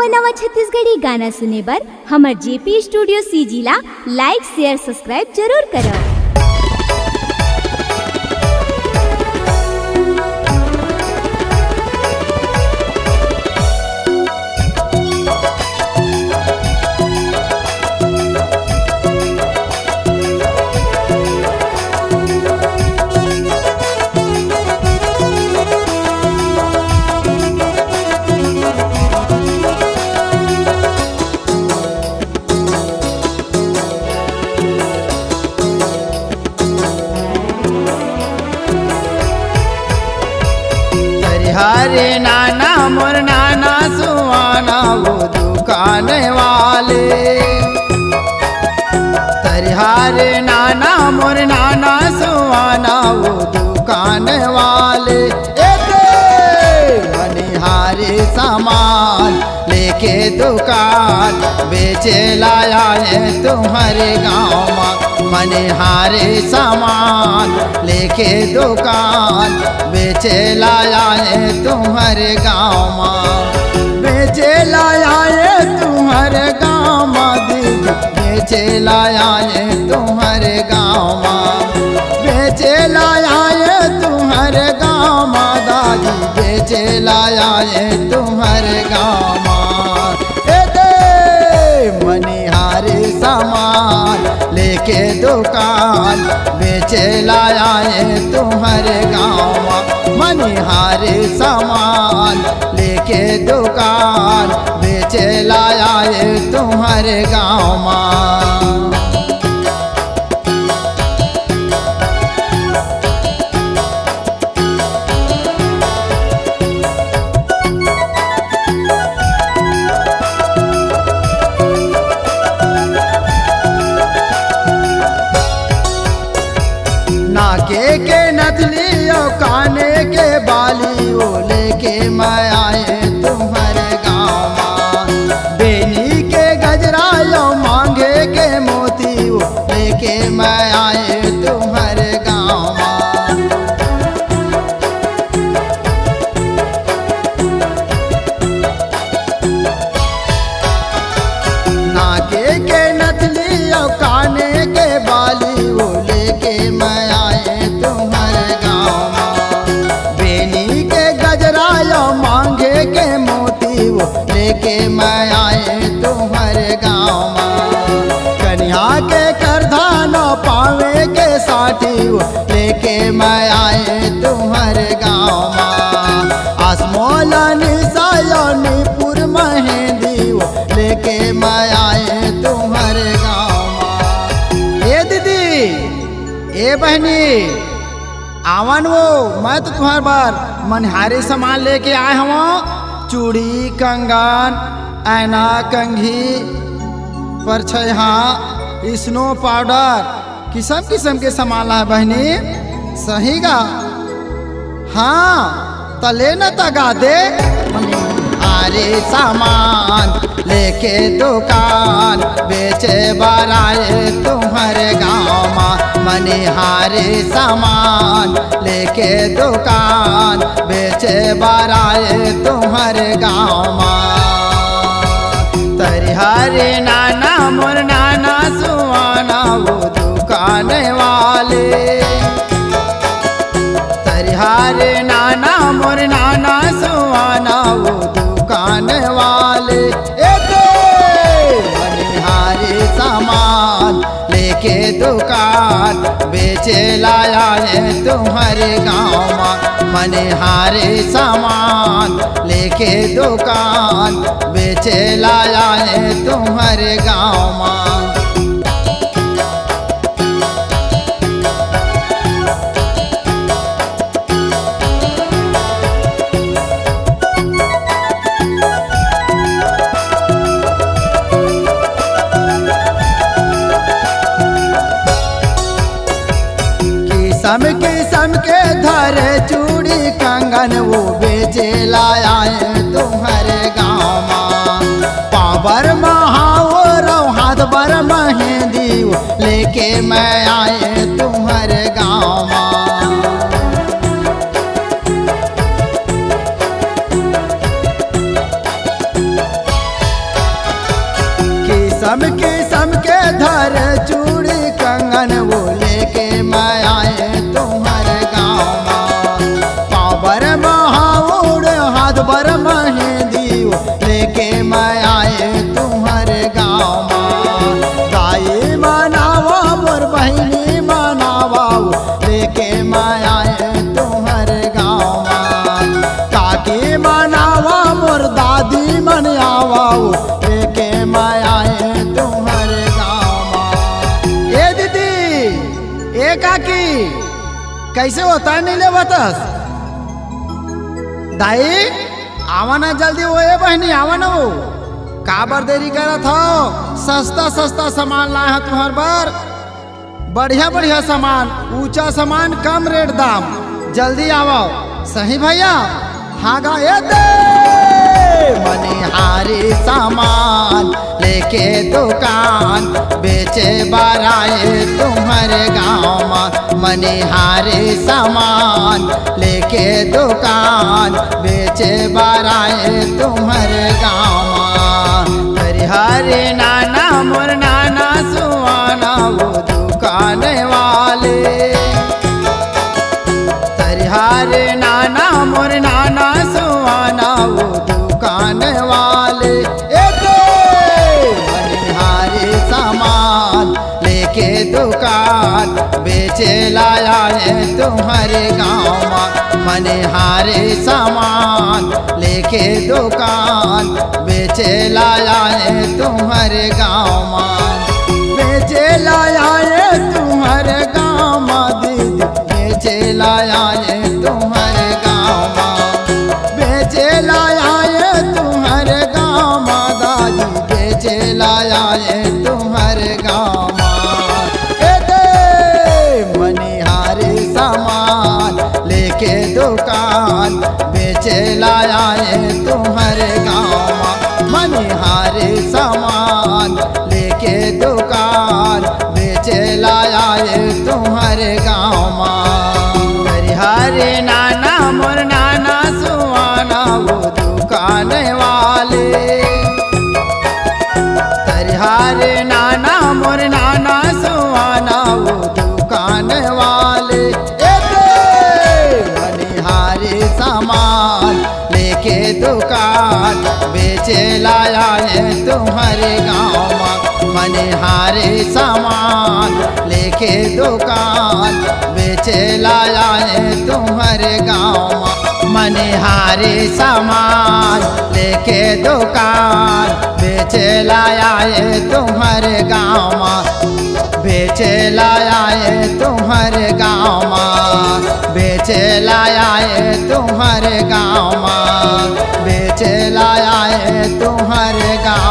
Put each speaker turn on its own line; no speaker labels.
नवा छत्तीसगढ़ी गाना सुने बर हमर जेपी स्टूडियो सीजी ला लाइक शेयर सब्सक्राइब जरूर करो।
हरे नाना मोर नाना सुहाना वो दुकान वाले। हरे नाना मोर नाना सुहाना वो दुकान वाले। मनिहारे सामान लेके दुकान बेचे लाया है तुम्हारे गाँव में। मनिहारे सामान लेके दुकान बेचे लाया है तुम्हारे गाँव में। बेचे लाया है तुम्हारे गाँव में दीदी, बेचे लाया है तुम्हारे गाँव में। बेचे लाया है तुम्हारे गाँव में दादी, बेचे लाया है तुम्हारे गाँव में। मनिहारे सामान लेके दुकान बेचे लाया है तुम्हारे गाँव में। मनिहारे सामान लेके दुकान बेचे लाया है तुम्हारे गाँव में। नाके के नथली और काने के बाली वो लेके मैं आए तुम्हारे गाँव में। बेनी के गजरा यो मांगे के मोती वो लेके मैं आए तुम्हारे गाँव में। नाके के नथली और काने के बाली वो लेके मैं तुम्हारे गाँव में। बेनी के गजरा यो मांगे के मोती वो लेके मैं आए तुम्हारे गाँव में। कन्या के करधान पावे के साठी वो लेके मैं आए तुम्हारे गाँव में। आसमोला निशापुर मेहंदी वो लेके मैं आए तुम्हारे गाँव में। ये दीदी ए बहनी आवन वो मैं तो तुम्हारे बार मनिहारे सामान लेके आए हूँ। चूड़ी कंगन ऐना कंघी परछहा स्नो पाउडर किस्म किस्म के सामान है बहनी। सही गा हाँ तले न तगा दे। मनिहारे सामान लेके दुकान बेचे बराए तुम्हारे गाँव में। मनिहारे सामान लेके दुकान बेचे बराए तुम्हारे गाँव में। हरे नाना मोर नाना सुहाना वो दुकान वाले। हरे नाना मोर नाना सुहाना वो दुकान वाले। मनिहारे सामान लेके दुकान बेचे लाया है तुम्हारे गाँव में। मनिहारे सामान लेके दुकान बेचे लाया है तुम्हारे गाँव में। किस्म के धरे चूड़ी कंगन वो बेचे लाया है तुम्हारे गाँव में। पावर महावर हाथ बर मेहंदी लेके मैं आए तुम्हारे गाँव में। कंगन वो लेके मैं आए तुम्हारे गाँव में। पाँव भर महाउड़ हाथ भर मेहंदी वो लेके मैं आए तुम्हारे गाँव में। दाई मनावा मोर बहिनी मनावा वो लेके मैं आए तुम्हारे गाँव में। काकी मनावा मोर दादी मनावा वो लेके मैं आए तुम्हारे गाँव में। ए दीदी ए काकी कैसे होता है नीले बतस दाई आवा ना जल्दी वो ए बहनी आवा ना वो काबर देरी करत हो। सस्ता सस्ता सामान लाए हैं तुम्हार बार बढ़िया बढ़िया सामान ऊंचा सामान कम रेट दाम जल्दी आओ। सही भैया हाँ गा ये दे मनिहारी सामान लेके दुकान बेचे बाराए तुम्हारे गाँव में। मनिहारी सामान लेके दुकान बेचे बाराए तुम्हारे गाँव में। हरिहरे नाना मोर नाना सुहाना वो दुकान वाले। हरिहरे नाना मोर नाना सुहाना वो दुकान वाले। मनिहारी सामान लेके दुकान बेचे लाया है तुम्हारे गाँव में। मनिहारी सामान लेके दुकान बेचे लाया है तुम्हारे गाँव में। बेचे लाया है तुम्हारे गाँव में दीदी बेचे लाया है तुम्हारे गाँव में। बेचे लाया है तुम्हारे गाँव में दादी बेचे लाया है तुम्हारे गाँव में। मनिहारी सामान लेके दुकान बेचे लाया है तुम्हारे गाँव में। मनिहारी सामान लेके दुकान बेचे लाया है तुम्हारे गाँव में। हरिहरे नाना मोर नाना सुहाना वो दुकान वाले। हरिहरे नाना मोर नाना सुहाना वो दुकान वाले। मनिहारी सामान लेके दुकान बेचे लाया है तुम्हारे गाँव में। मनिहारी सामान लेके दुकान बेचे लाया है तुम्हारे गाँव में। मनिहारी सामान लेके दुकान बेचे लाया है तुम्हारे गाँव में। बेचे लाया है तुम्हारे गाँव में। बेचे लाया है तुम्हारे गाँव में। बेचे लाया है तुम्हारे गाँव